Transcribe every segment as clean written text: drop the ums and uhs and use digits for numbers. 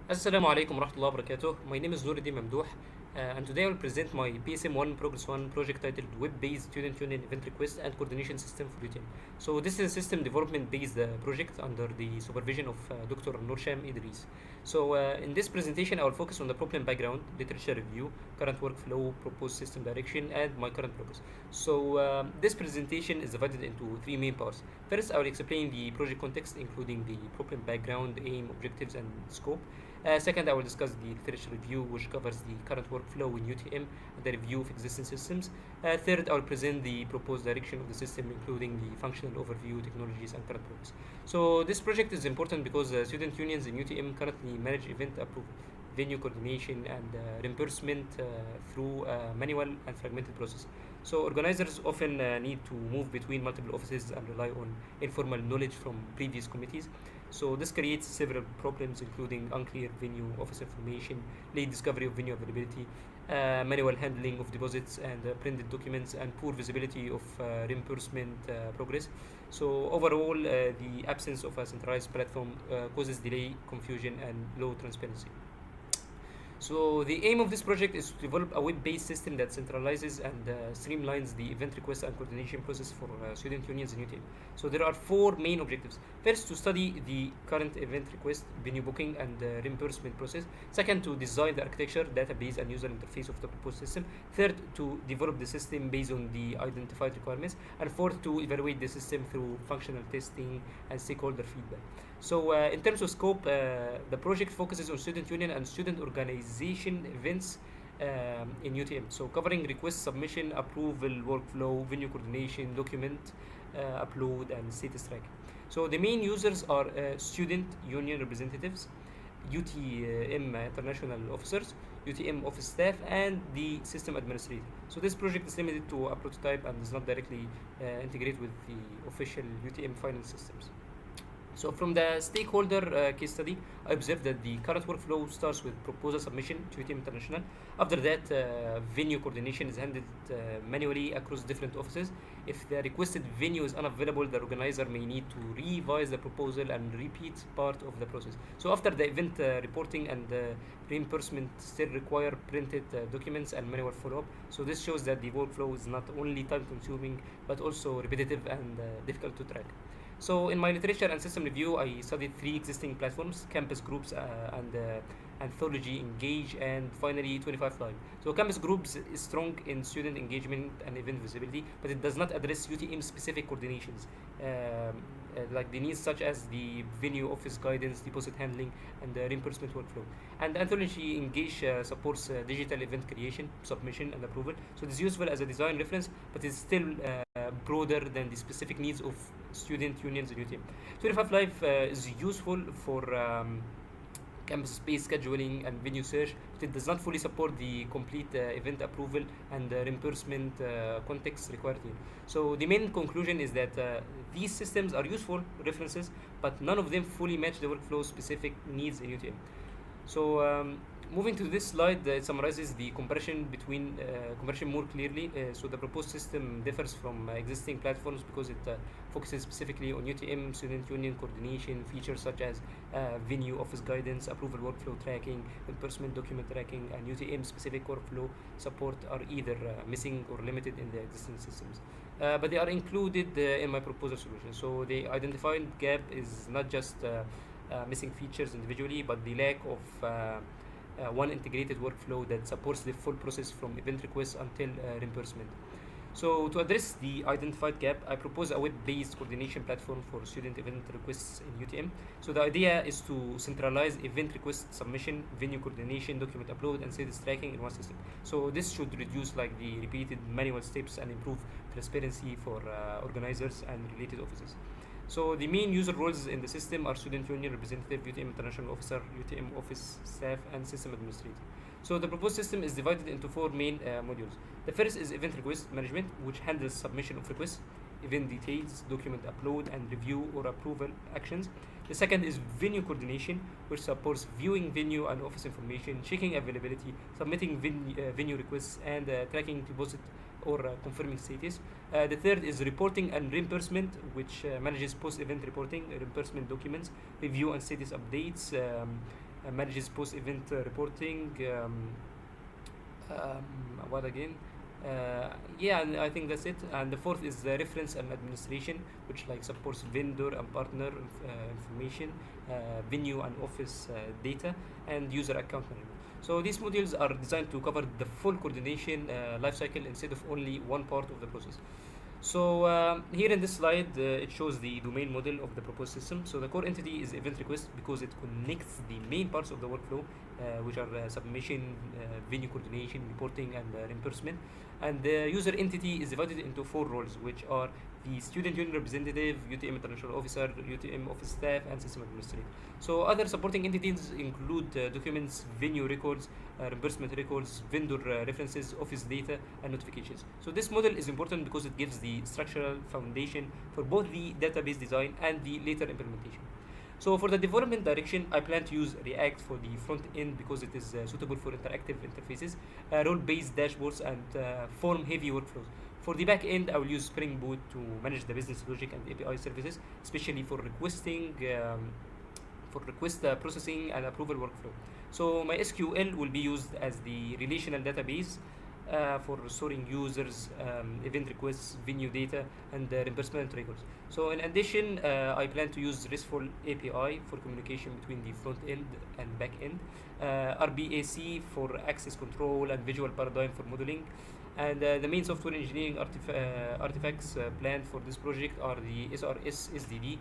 Assalamu alaikum warahmatullahi wabarakatuh. My name is Nuruddin Mamdouh, and today I will present my PSM1 Progress 1 project titled Web-Based Student Union Event Request and Coordination System for UTM. So this is a system development-based project under the supervision of Dr. Nursham Idris. So in this presentation, I will focus on the problem background, literature review, current workflow, proposed system direction, and my current progress. So this presentation is divided into three main parts. First, I will explain the project context, including the problem background, aim, objectives, and scope. Second, I will discuss the literature review, which covers the current workflow in UTM and the review of existing systems. Third, I will present the proposed direction of the system, including the functional overview, technologies, and current progress. So this project is important because student unions in UTM currently manage event approval, venue coordination, and reimbursement through manual and fragmented process. So organizers often need to move between multiple offices and rely on informal knowledge from previous committees. So this creates several problems, including unclear venue office information, late discovery of venue availability, manual handling of deposits and printed documents, and poor visibility of reimbursement progress. So overall, the absence of a centralized platform causes delay, confusion, and low transparency. So the aim of this project is to develop a web-based system that centralizes and streamlines the event request and coordination process for student unions in UTM. So there are four main objectives. First, to study the current event request, venue booking, and reimbursement process. Second, to design the architecture, database, and user interface of the proposed system. Third, to develop the system based on the identified requirements. And fourth, to evaluate the system through functional testing and stakeholder feedback. So in terms of scope, the project focuses on student union and student organization events in UTM. So covering request submission, approval, workflow, venue coordination, document upload, and status tracking. So the main users are student union representatives, UTM international officers, UTM office staff, and the system administrator. So this project is limited to a prototype and does not directly integrate with the official UTM finance systems. So from the stakeholder case study, I observed that the current workflow starts with proposal submission to UTM International. After that, venue coordination is handled manually across different offices. If the requested venue is unavailable, the organizer may need to revise the proposal and repeat part of the process. So after the event reporting and reimbursement still require printed documents and manual follow-up. So this shows that the workflow is not only time-consuming, but also repetitive and difficult to track. So in my literature and system review, I studied three existing platforms: CampusGroups and Anthology Engage, and finally 25 Live. So CampusGroups is strong in student engagement and event visibility, but it does not address UTM specific coordinations. Like the needs such as the venue office guidance, deposit handling, and the reimbursement workflow. And Anthology Engage supports digital event creation, submission, and approval. So it is useful as a design reference, but it's still broader than the specific needs of student unions in UTM. 25 Live is useful for campus space scheduling and venue search, but it does not fully support the complete event approval and reimbursement context required here. So the main conclusion is that these systems are useful references, but none of them fully match the workflow specific needs in UTM. So moving to this slide, it summarizes the comparison more clearly. So the proposed system differs from existing platforms because it focuses specifically on UTM student union coordination features such as venue office guidance, approval workflow tracking, reimbursement document tracking, and UTM specific workflow support are either missing or limited in the existing systems. But they are included in my proposal solution. So the identified gap is not just missing features individually, but the lack of one integrated workflow that supports the full process from event request until reimbursement. So to address the identified gap, I propose a web-based coordination platform for student event requests in UTM. So the idea is to centralize event request submission, venue coordination, document upload, and status tracking in one system. So this should reduce like the repeated manual steps and improve transparency for organizers and related offices. So the main user roles in the system are student union representative, UTM international officer, UTM office staff, and system administrator. So the proposed system is divided into four main modules. The first is event request management, which handles submission of requests, event details, document upload, and review or approval actions. The second is venue coordination, which supports viewing venue and office information, checking availability, submitting venue requests, and tracking deposit or confirming status. The third is reporting and reimbursement, which manages post-event reporting, reimbursement documents, review and status updates, manages post-event reporting. Um, what again? Yeah, and I think that's it. And the fourth is the reference and administration, which like supports vendor and partner information, venue and office data, and user account management. So these modules are designed to cover the full coordination lifecycle instead of only one part of the process. So here in this slide, it shows the domain model of the proposed system. So the core entity is event request because it connects the main parts of the workflow, which are submission, venue coordination, reporting, and reimbursement. And the user entity is divided into four roles, which are the student union representative, UTM international officer, UTM office staff, and system administrator. So other supporting entities include documents, venue records, reimbursement records, vendor references, office data, and notifications. So this model is important because it gives the structural foundation for both the database design and the later implementation. So for the development direction, I plan to use React for the front end because it is suitable for interactive interfaces, role-based dashboards, and form-heavy workflows. For the back end, I will use Spring Boot to manage the business logic and API services, especially for request processing and approval workflow. So my SQL will be used as the relational database for storing users, event requests, venue data, and reimbursement records. So in addition, I plan to use RESTful API for communication between the front end and back end, RBAC for access control, and visual paradigm for modeling. And the main software engineering artifacts planned for this project are the SRS SDD,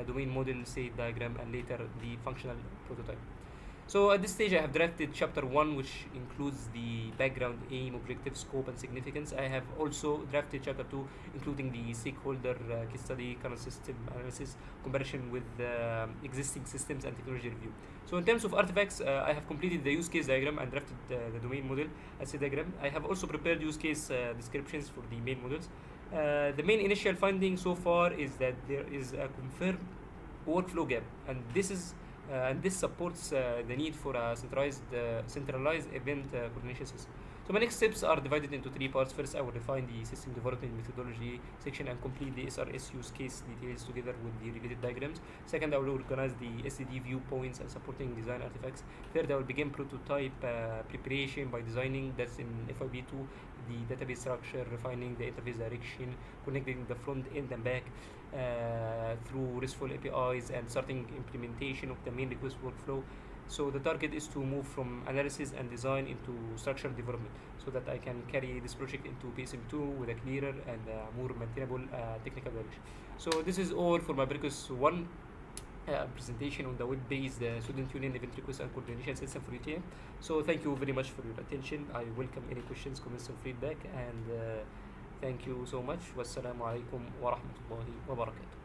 domain model, state diagram, and later the functional prototype. So at this stage, I have drafted chapter 1, which includes the background, aim, objective, scope, and significance. I have also drafted chapter 2, including the stakeholder case study, current system analysis, comparison with existing systems, and technology review. So in terms of artifacts, I have completed the use case diagram and drafted the domain model as a diagram. I have also prepared use case descriptions for the main models. The main initial finding so far is that there is a confirmed workflow gap, and this supports the need for a centralized event coordination system. So my next steps are divided into three parts. First, I will define the system development methodology section and complete the SRS use case details together with the related diagrams. Second, I will organize the SDD viewpoints and supporting design artifacts. Third, I will begin prototype preparation by designing, that's in FIB2, the database structure, refining the interface direction, connecting the front end and back through RESTful APIs, and starting implementation of the main request workflow. So the target is to move from analysis and design into structural development so that I can carry this project into PSM2 with a clearer and more maintainable technical direction. So this is all for my Bricus 1 presentation on the web-based student union event request and coordination system for UTM. So thank you very much for your attention. I welcome any questions, comments, or feedback, and thank you so much. Wassalamu alaikum wa rahmatullahi wa barakatuh.